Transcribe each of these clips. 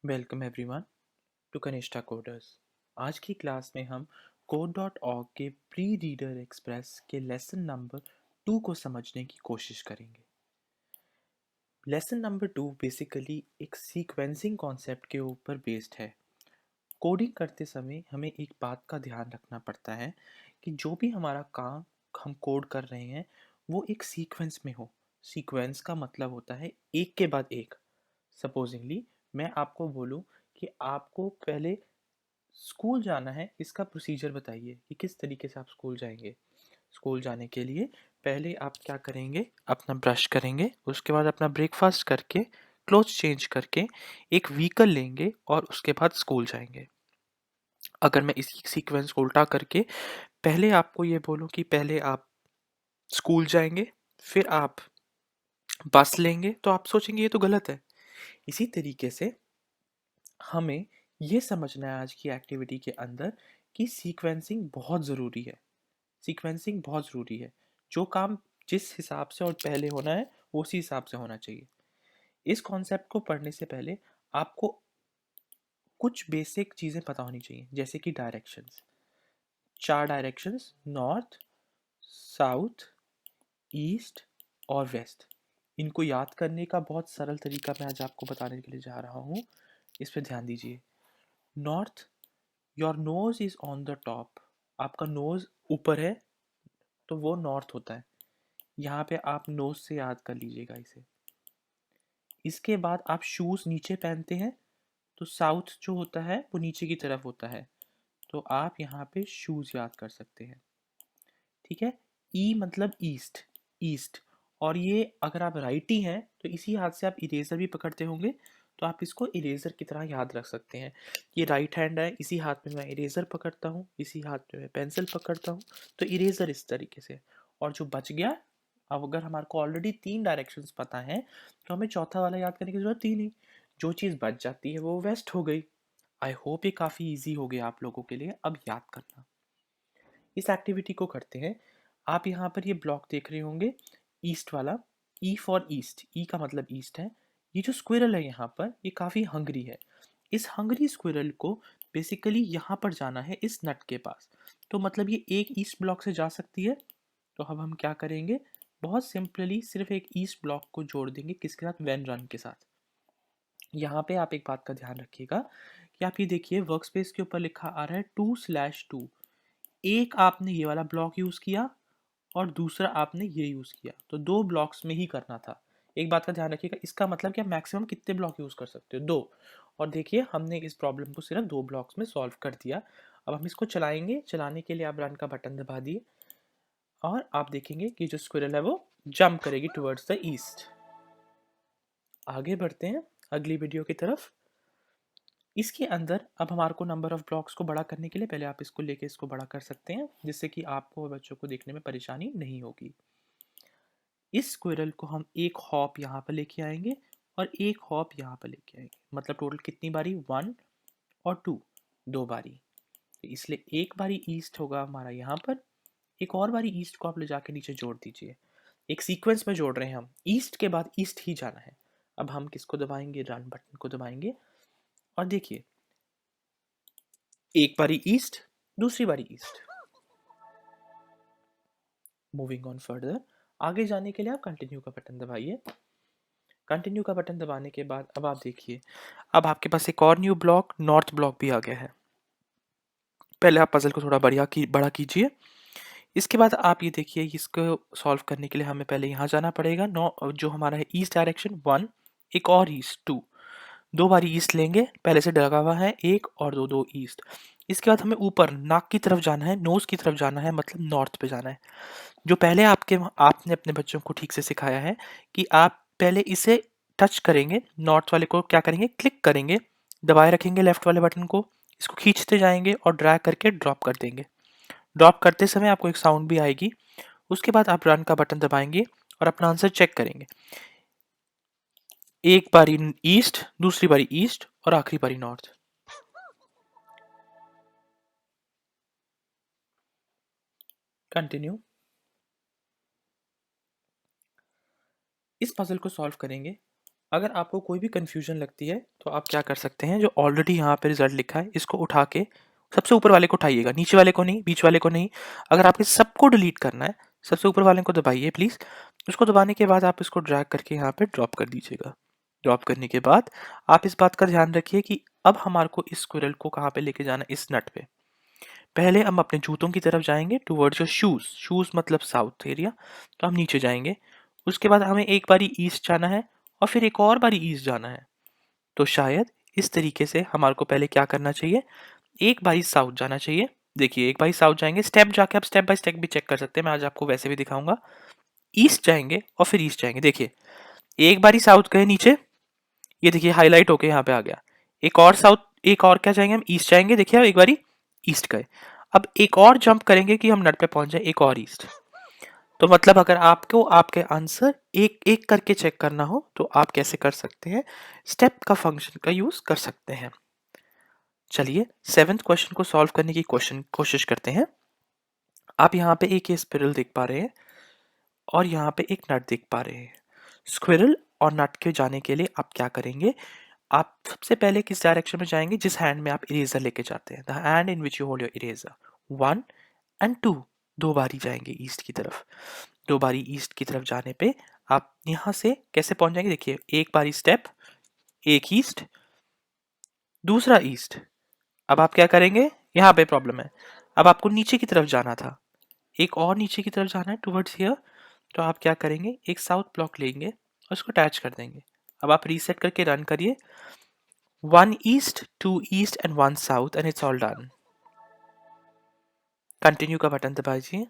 Welcome everyone to Kanishtha coders. आज की class में हम कोड.org के प्री रीडर एक्सप्रेस के लेसन नंबर 2 को समझने की कोशिश करेंगे। लेसन नंबर 2 बेसिकली एक सीक्वेंसिंग कॉन्सेप्ट के ऊपर बेस्ड है। कोडिंग करते समय हमें एक बात का ध्यान रखना पड़ता है कि जो भी हमारा काम हम कोड कर रहे हैं वो एक सीक्वेंस में हो। सीक्वेंस का मतलब होता है एक के बाद एक। सपोजिंगली मैं आपको बोलूं कि आपको पहले स्कूल जाना है, इसका प्रोसीजर बताइए कि किस तरीके से आप स्कूल जाएंगे। स्कूल जाने के लिए पहले आप क्या करेंगे, अपना ब्रश करेंगे, उसके बाद अपना ब्रेकफास्ट करके क्लोथ्स चेंज करके एक व्हीकल लेंगे और उसके बाद स्कूल जाएंगे। अगर मैं इसी सीक्वेंस को उल्टा करके पहले आपको ये बोलूं कि पहले आप स्कूल जाएंगे फिर आप बस लेंगे, तो आप सोचेंगे ये तो गलत है। इसी तरीके से हमें ये समझना है आज की एक्टिविटी के अंदर कि सीक्वेंसिंग बहुत ज़रूरी है। सीक्वेंसिंग बहुत ज़रूरी है। जो काम जिस हिसाब से और पहले होना है वो उसी हिसाब से होना चाहिए। इस कॉन्सेप्ट को पढ़ने से पहले आपको कुछ बेसिक चीज़ें पता होनी चाहिए, जैसे कि directions. 4 directions, north, south, east और वेस्ट। इनको याद करने का बहुत सरल तरीका मैं आज आपको बताने के लिए जा रहा हूँ। इस पे ध्यान दीजिए। North, your nose is on the top. आपका नोज ऊपर है तो वो नॉर्थ होता है। यहाँ पे आप नोज से याद कर लीजिएगा इसे। इसके बाद आप शूज नीचे पहनते हैं तो साउथ जो होता है वो नीचे की तरफ होता है, तो आप यहाँ पे शूज याद कर सकते हैं। ठीक है। ई मतलब ईस्ट, ईस्ट। और ये अगर आप राइटी हैं तो इसी हाथ से आप इरेजर भी पकड़ते होंगे, तो आप इसको इरेजर की तरह याद रख सकते हैं। ये राइट हैंड है, इसी हाथ में मैं इरेजर पकड़ता हूँ, इसी हाथ में मैं पेंसिल पकड़ता हूँ, तो इरेजर इस तरीके से। और जो बच गया, अब अगर हमारे को ऑलरेडी 3 डायरेक्शंस पता है तो हमें चौथा वाला याद करने की जरूरत ही नहीं। जो चीज़ बच जाती है वो वेस्ट हो गई। आई होप ये काफ़ी ईजी हो गया आप लोगों के लिए अब याद करना। इस एक्टिविटी को करते हैं। आप यहाँ पर ये ब्लॉक देख रहे होंगे, ईस्ट वाला। ई फॉर ईस्ट, ई का मतलब ईस्ट है। ये जो स्क्विरल है यहाँ पर, ये काफ़ी हंग्री है। इस हंग्री स्क्विरल को बेसिकली यहाँ पर जाना है, इस नट के पास। तो मतलब ये एक ईस्ट ब्लॉक से जा सकती है। तो अब हम क्या करेंगे, बहुत सिंपली सिर्फ एक ईस्ट ब्लॉक को जोड़ देंगे, किसके साथ, वेन रन के साथ। यहाँ पे आप एक बात का ध्यान रखिएगा कि आप ये देखिए वर्क स्पेस के ऊपर लिखा आ रहा है 2/2। एक आपने ये वाला ब्लॉक यूज़ किया और दूसरा आपने ये यूज़ किया, तो 2 ब्लॉक्स में ही करना था। एक बात का ध्यान रखिएगा, इसका मतलब कि आप मैक्सिमम कितने ब्लॉक यूज़ कर सकते हो, 2। और देखिए हमने इस प्रॉब्लम को सिर्फ 2 ब्लॉक्स में सॉल्व कर दिया। अब हम इसको चलाएंगे। चलाने के लिए आप रन का बटन दबा दिए और आप देखेंगे कि जो स्क्विरल है वो जंप करेगी टुवर्ड्स द ईस्ट। आगे बढ़ते हैं अगली वीडियो की तरफ। इसके अंदर अब हमारे को नंबर ऑफ ब्लॉक्स को बड़ा करने के लिए पहले आप इसको लेके इसको बड़ा कर सकते हैं, जिससे कि आपको और बच्चों को देखने में परेशानी नहीं होगी। इस स्क्विरल को हम एक हॉप यहाँ पर लेके आएंगे और एक हॉप यहाँ पर लेके आएंगे। मतलब टोटल कितनी बारी, 1 और 2, 2 बारी। तो इसलिए एक बारी ईस्ट होगा हमारा यहाँ पर, एक और बारी ईस्ट को आप ले जाके नीचे जोड़ दीजिए। एक सीक्वेंस में जोड़ रहे हैं हम, ईस्ट के बाद ईस्ट ही जाना है। अब हम किसको दबाएंगे, रन बटन को दबाएंगे और देखिए एक बारी ईस्ट, दूसरी बारी ईस्ट। मूविंग ऑन फर्दर, आगे जाने के लिए आप कंटिन्यू का बटन दबाइए। कंटिन्यू का बटन दबाने के बाद अब आप देखिए, अब आपके पास एक और न्यू ब्लॉक, नॉर्थ ब्लॉक भी आ गया है। पहले आप पजल को थोड़ा बड़ा कीजिए। इसके बाद आप ये देखिए, इसको सॉल्व करने के लिए हमें पहले यहाँ जाना पड़ेगा। जो हमारा है ईस्ट डायरेक्शन 1, एक और ईस्ट 2, 2 बारी ईस्ट लेंगे, पहले से लगा हुआ है एक और 2 2 ईस्ट। इसके बाद हमें ऊपर नाक की तरफ जाना है, नोज की तरफ जाना है, मतलब नॉर्थ पे जाना है। जो पहले आपने अपने बच्चों को ठीक से सिखाया है कि आप पहले इसे टच करेंगे, नॉर्थ वाले को क्या करेंगे, क्लिक करेंगे, दबाए रखेंगे लेफ्ट वाले बटन को, इसको खींचते जाएंगे और ड्रैग करके ड्रॉप कर देंगे। ड्रॉप करते समय आपको एक साउंड भी आएगी। उसके बाद आप रन का बटन दबाएंगे और अपना आंसर चेक करेंगे। एक बारी ईस्ट, दूसरी बारी ईस्ट और आखिरी बारी नॉर्थ। कंटिन्यू। इस पजल को सॉल्व करेंगे। अगर आपको कोई भी कन्फ्यूजन लगती है तो आप क्या कर सकते हैं, जो ऑलरेडी यहाँ पे रिजल्ट लिखा है इसको उठा के सबसे ऊपर वाले को उठाइएगा, नीचे वाले को नहीं, बीच वाले को नहीं। अगर आपके सबको डिलीट करना है, सबसे ऊपर वाले को दबाइए प्लीज़। उसको दबाने के बाद आप इसको ड्रैग करके यहाँ पे ड्रॉप कर दीजिएगा। ड्रॉप करने के बाद आप इस बात का ध्यान रखिए कि अब हमारे को इस स्क्विरल को कहाँ पे लेके जाना है, इस नट पे। पहले हम अपने जूतों की तरफ जाएंगे टूवर्ड्स योर शूज, शूज मतलब साउथ एरिया, तो हम नीचे जाएंगे। उसके बाद हमें एक बारी ईस्ट जाना है और फिर एक और बारी ईस्ट जाना है। तो शायद इस तरीके से हमारे को पहले क्या करना चाहिए, एक बारी साउथ जाना चाहिए। देखिए एक बारी साउथ जाएंगे, स्टेप जाके आप स्टेप बाय स्टेप भी चेक कर सकते हैं, मैं आज आपको वैसे भी दिखाऊंगा। ईस्ट जाएंगे और फिर ईस्ट जाएंगे। देखिए एक बारी साउथ गए नीचे, ये देखिए हाईलाइट होके यहाँ पे आ गया। एक और साउथ, एक और क्या जाएंगे हम, ईस्ट जाएंगे। देखिए एक बारी ईस्ट गए, अब एक और जंप करेंगे कि हम नट पे पहुंच जाए, एक और ईस्ट। तो मतलब अगर आपको आपके आंसर एक एक करके चेक करना हो तो आप कैसे कर सकते हैं, स्टेप का फंक्शन का यूज कर सकते हैं। चलिए 7th क्वेश्चन को सॉल्व करने की कोशिश करते हैं। आप यहाँ पे एक ये स्पिरल देख पा रहे हैं और यहाँ पे एक नट देख पा रहे हैं। स्क्विरल और नट के जाने के लिए आप क्या करेंगे, आप सबसे पहले किस डायरेक्शन में जाएंगे, जिस हैंड में आप इरेजर लेके जाते हैं, the hand in which you hold your eraser. 1 and 2, दो बारी जाएंगे ईस्ट की तरफ। दो बारी ईस्ट की तरफ जाने पे आप यहाँ से कैसे पहुंच जाएंगे, देखिए एक बारी स्टेप, एक ईस्ट, दूसरा ईस्ट। अब आप क्या करेंगे, यहाँ पे प्रॉब्लम है, अब आपको नीचे की तरफ जाना था, एक और नीचे की तरफ जाना है टुवर्ड्स हियर। तो आप क्या करेंगे, एक साउथ ब्लॉक लेंगे और उसको अटैच कर देंगे। अब आप रीसेट करके रन करिए, 1 east, 2 east and 1 south and it's all done. Continue का बटन दबाइए।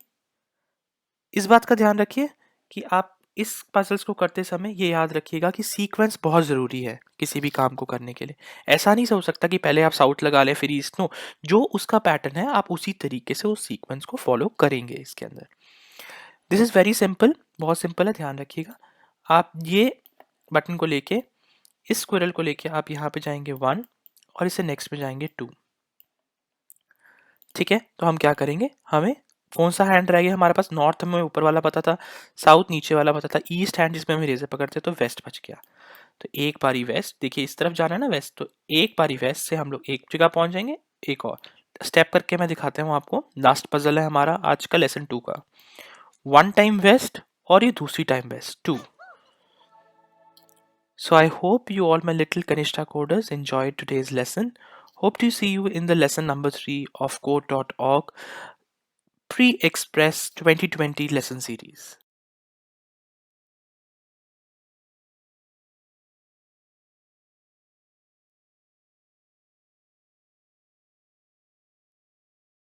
इस बात का ध्यान रखिए कि आप इस पजल्स को करते समय ये याद रखिएगा कि सीक्वेंस बहुत ज़रूरी है किसी भी काम को करने के लिए। ऐसा नहीं हो सकता कि पहले आप साउथ लगा लें फिर ईस्ट, नो, जो उसका पैटर्न है आप उसी तरीके से उस सीक्वेंस को फॉलो करेंगे इसके अंदर। दिस इज़ वेरी सिंपल, बहुत सिंपल है, ध्यान रखिएगा। आप ये बटन को लेके, इस स्क्विरल को लेके आप यहाँ पे जाएंगे 1 और इसे नेक्स्ट में जाएंगे 2। ठीक है, तो हम क्या करेंगे, हमें कौन सा हैंड रह गया हमारे पास, नॉर्थ हमें ऊपर वाला पता था, साउथ नीचे वाला पता था, ईस्ट हैंड जिसमें हम इरेजर पकड़ते तो वेस्ट बच गया। तो एक बारी वेस्ट, देखिए इस तरफ जाना है ना वेस्ट, तो एक बारी वेस्ट से हम लोग एक जगह पहुंच जाएंगे। एक और स्टेप करके मैं दिखाता हूँ आपको। लास्ट पजल है हमारा आज का लेसन 2 का, 1 टाइम वेस्ट और ये दूसरी time waste 2। So I hope you all, my little Kanishta coders, enjoyed today's lesson. Hope to see you in the lesson number 3 of code.org Pre-Express 2020 lesson series.